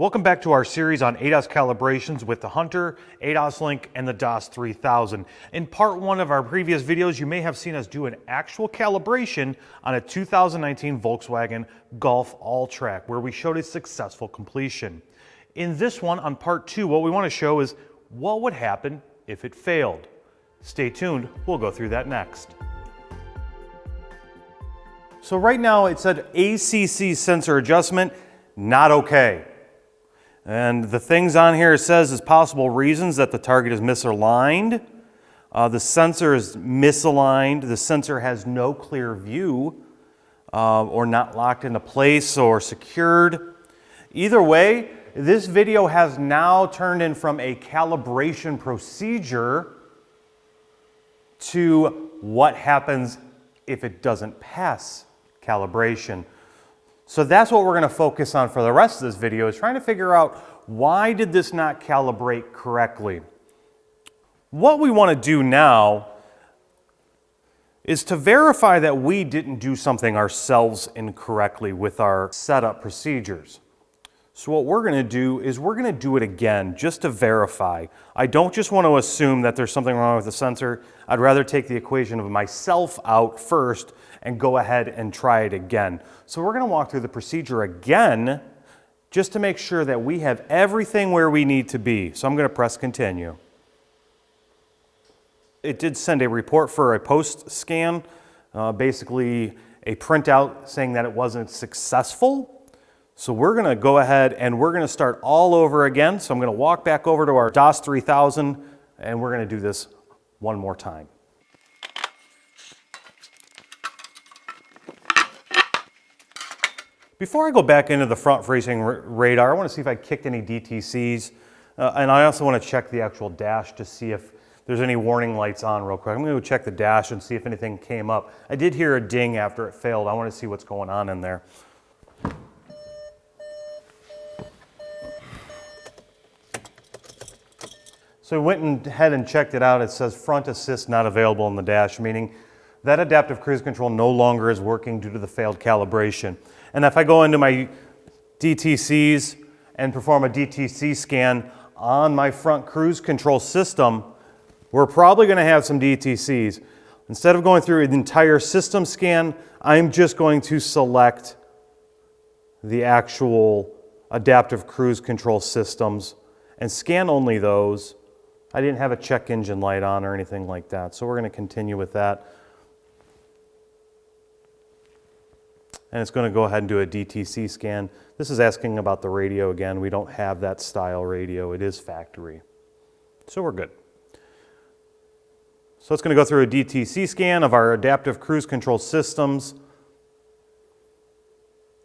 Welcome back to our series on ADAS calibrations with the Hunter, ADAS Link, and the DAS 3000. In part one of our previous videos, you may have seen us do an actual calibration on a 2019 Volkswagen Golf Alltrack, where we showed a successful completion. In this one, on part two, what we want to show is what would happen if it failed. Stay tuned, we'll go through that next. So right now it said ACC sensor adjustment, not okay. And the things on here it says is possible reasons that the target is misaligned. The sensor is misaligned. The sensor has no clear view or not locked into place or secured. Either way, this video has now turned in from a calibration procedure to what happens if it doesn't pass calibration. So that's what we're going to focus on for the rest of this video, is trying to figure out why did this not calibrate correctly. What we want to do now is to verify that we didn't do something ourselves incorrectly with our setup procedures. So what we're going to do is we're going to do it again just to verify. I don't just want to assume that there's something wrong with the sensor. I'd rather take the equation of myself out first and go ahead and try it again. So we're going to walk through the procedure again just to make sure that we have everything where we need to be. So I'm going to press continue. It did send a report for a post scan, basically a printout saying that it wasn't successful. So we're going to go ahead and we're going to start all over again. So I'm going to walk back over to our DAS 3000 and we're going to do this one more time. Before I go back into the front-facing radar, I want to see if I kicked any DTCs, and I also want to check the actual dash to see if there's any warning lights on real quick. I'm going to go check the dash and see if anything came up. I did hear a ding after it failed. I want to see what's going on in there. So we went ahead and checked it out. It says front assist not available in the dash, meaning that adaptive cruise control no longer is working due to the failed calibration. And if I go into my DTCs and perform a DTC scan on my front cruise control system, we're probably going to have some DTCs. Instead of going through an entire system scan, I'm just going to select the actual adaptive cruise control systems and scan only those. I didn't have a check engine light on or anything like that, so we're going to continue with that. And it's going to go ahead and do a DTC scan. This is asking about the radio again. We don't have that style radio. It is factory. So we're good. So it's going to go through a DTC scan of our adaptive cruise control systems.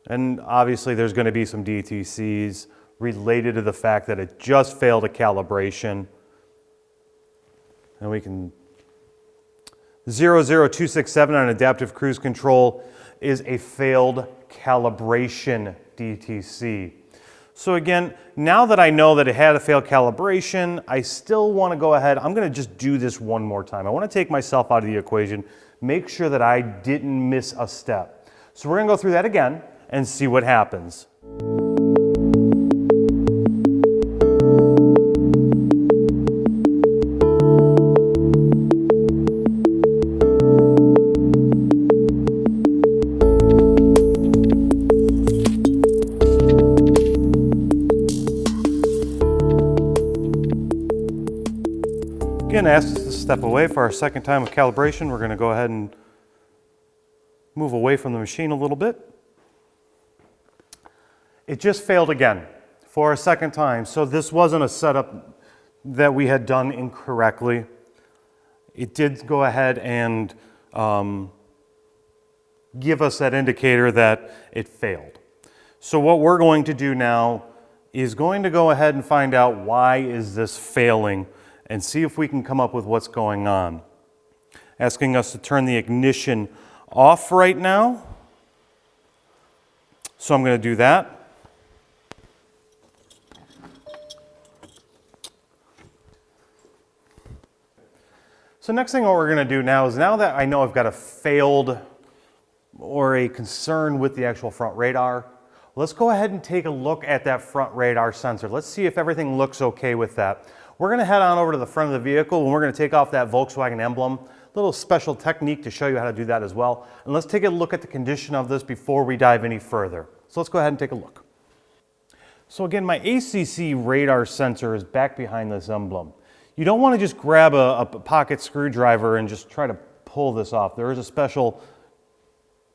And obviously there's going to be some DTCs related to the fact that it just failed a calibration. And we can 00267 on adaptive cruise control is a failed calibration DTC. So again, now that I know that it had a failed calibration, I still want to go ahead. I'm going to just do this one more time. I want to take myself out of the equation, make sure that I didn't miss a step. So we're going to go through that again and see what happens. Again, asked us to step away for our second time of calibration. We're going to go ahead and move away from the machine a little bit. It just failed again for a second time. So this wasn't a setup that we had done incorrectly. It did go ahead and give us that indicator that it failed. So what we're going to do now is going to go ahead and find out why is this failing and see if we can come up with what's going on. Asking us to turn the ignition off right now. So I'm going to do that. So next thing what we're going to do now is, now that I know I've got a failed or a concern with the actual front radar, Let's go ahead and take a look at that front radar sensor. Let's see if everything looks okay with that. We're going to head on over to the front of the vehicle and we're going to take off that Volkswagen emblem. A little special technique to show you how to do that as well. And let's take a look at the condition of this before we dive any further. So let's go ahead and take a look. So again, my ACC radar sensor is back behind this emblem. You don't want to just grab a pocket screwdriver and just try to pull this off. There is a special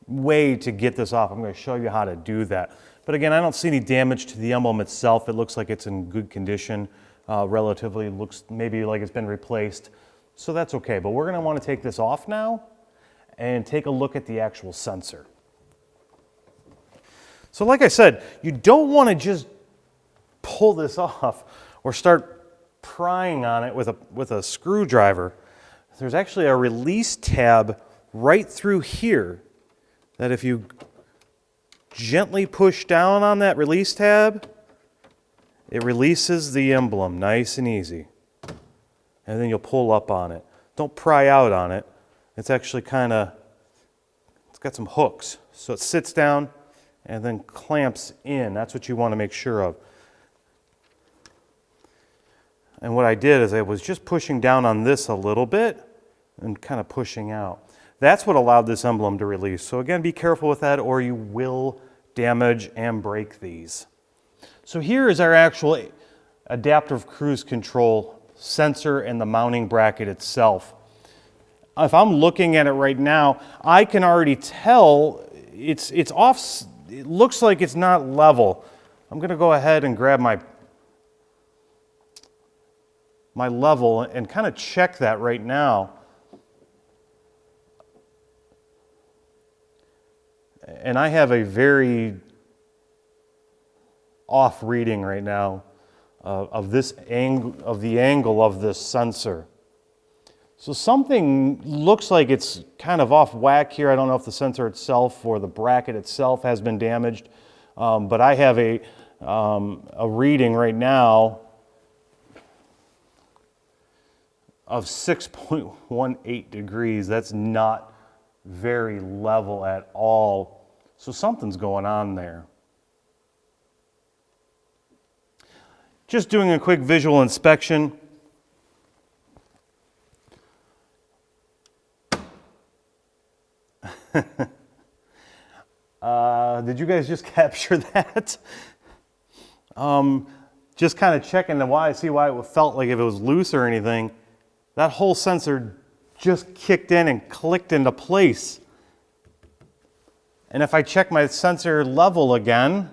way to get this off. I'm going to show you how to do that. But again, I don't see any damage to the emblem itself. It looks like it's in good condition. Relatively looks maybe like it's been replaced. So that's okay. But we're going to want to take this off now and take a look at the actual sensor. So like I said, you don't want to just pull this off or start prying on it with a screwdriver. There's actually a release tab right through here that if you gently push down on that release tab, it releases the emblem nice and easy. And then you'll pull up on it. Don't pry out on it. It's actually it's got some hooks. So it sits down and then clamps in. That's what you want to make sure of. And what I did is I was just pushing down on this a little bit and kind of pushing out. That's what allowed this emblem to release. So again, be careful with that or you will damage and break these. So here is our actual adaptive cruise control sensor and the mounting bracket itself. If I'm looking at it right now, I can already tell it's off. It looks like it's not level. I'm going to go ahead and grab my level and kind of check that right now. And I have a very off reading right now of this angle, of the angle of this sensor. So something looks like it's kind of off whack here. I don't know if the sensor itself or the bracket itself has been damaged, but I have a reading right now of 6.18 degrees. That's not very level at all. So something's going on there. Just doing a quick visual inspection. Did you guys just capture that? Just kind of checking to see why it felt like if it was loose or anything. That whole sensor just kicked in and clicked into place. And if I check my sensor level again,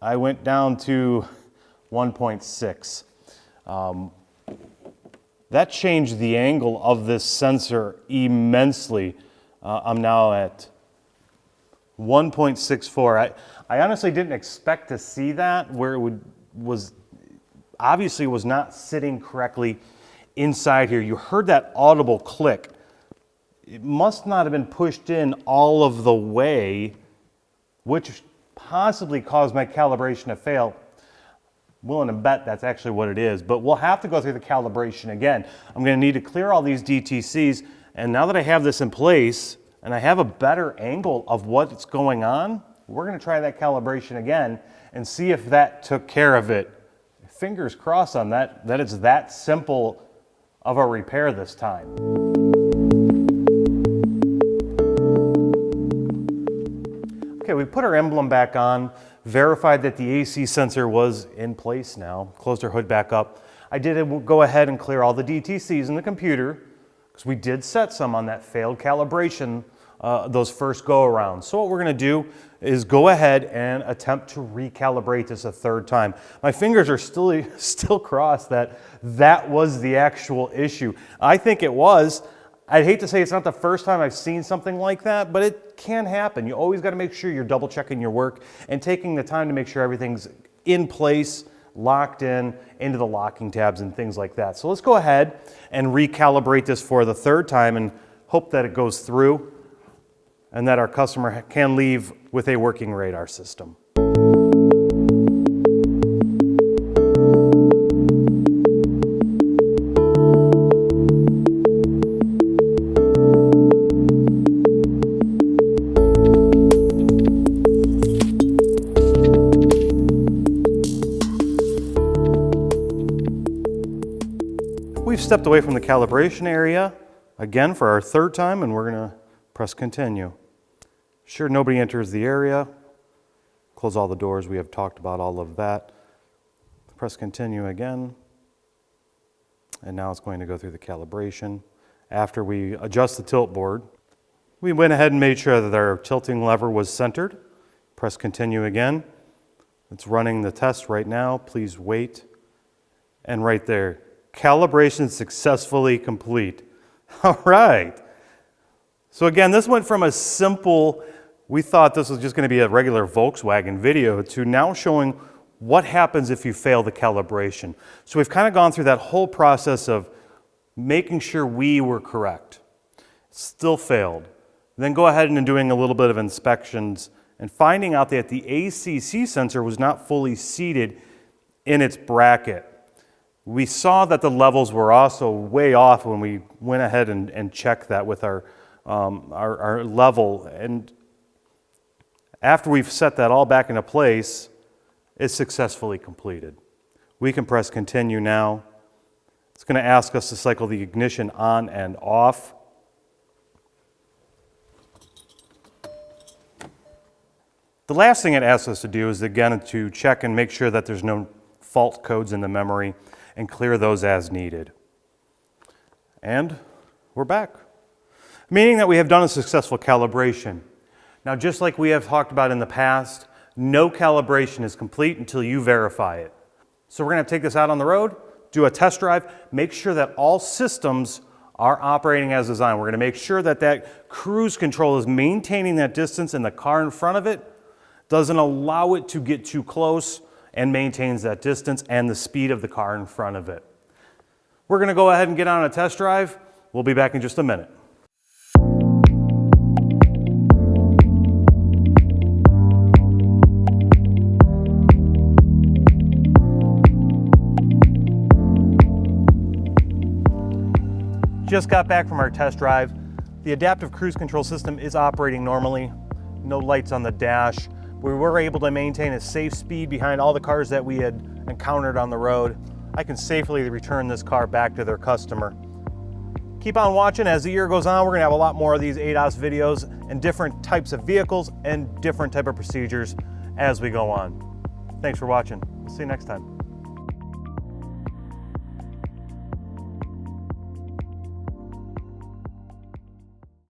I went down to 1.6. That changed the angle of this sensor immensely. I'm now at 1.64. I honestly didn't expect to see that where it obviously was not sitting correctly inside here. You heard that audible click. It must not have been pushed in all of the way, which possibly caused my calibration to fail. Willing to bet that's actually what it is, but we'll have to go through the calibration again. I'm going to need to clear all these DTCs, and now that I have this in place and I have a better angle of what's going on, we're going to try that calibration again and see if that took care of it. Fingers crossed on that it's that simple of a repair this time. Okay, we put our emblem back on, verified that the AC sensor was in place now, closed our hood back up. I did go ahead and clear all the DTCs in the computer because we did set some on that failed calibration those first go-arounds. So what we're going to do is go ahead and attempt to recalibrate this a third time. My fingers are still crossed that was the actual issue. I think it was. I'd hate to say it's not the first time I've seen something like that, but it can happen. You always got to make sure you're double checking your work and taking the time to make sure everything's in place, locked in, into the locking tabs and things like that. So let's go ahead and recalibrate this for the third time and hope that it goes through and that our customer can leave with a working radar system. stepped away from the calibration area again for our third time, and we're going to press continue. Sure nobody enters the area. Close all the doors. We have talked about all of that. Press continue again. And now it's going to go through the calibration. After we adjust the tilt board, we went ahead and made sure that our tilting lever was centered. Press continue again. It's running the test right now. Please wait. And right there, calibration successfully complete. All right. So again, this went from a simple, we thought this was just going to be a regular Volkswagen video, to now showing what happens if you fail the calibration. So we've kind of gone through that whole process of making sure we were correct. Still failed. Then go ahead and doing a little bit of inspections and finding out that the ACC sensor was not fully seated in its bracket. We saw that the levels were also way off when we went ahead and checked that with our level. And after we've set that all back into place, it's successfully completed. We can press continue now. It's going to ask us to cycle the ignition on and off. The last thing it asks us to do is, again, to check and make sure that there's no fault codes in the memory and clear those as needed. And we're back, meaning that we have done a successful calibration. Now, just like we have talked about in the past, no calibration is complete until you verify it. So we're going to take this out on the road, do a test drive, make sure that all systems are operating as designed. We're going to make sure that that cruise control is maintaining that distance and the car in front of it doesn't allow it to get too close and maintains that distance and the speed of the car in front of it. We're going to go ahead and get on a test drive. We'll be back in just a minute. Just got back from our test drive. The adaptive cruise control system is operating normally. No lights on the dash. We were able to maintain a safe speed behind all the cars that we had encountered on the road. I can safely return this car back to their customer. Keep on watching. As the year goes on, we're going to have a lot more of these ADAS videos and different types of vehicles and different type of procedures as we go on. Thanks for watching. We'll see you next time.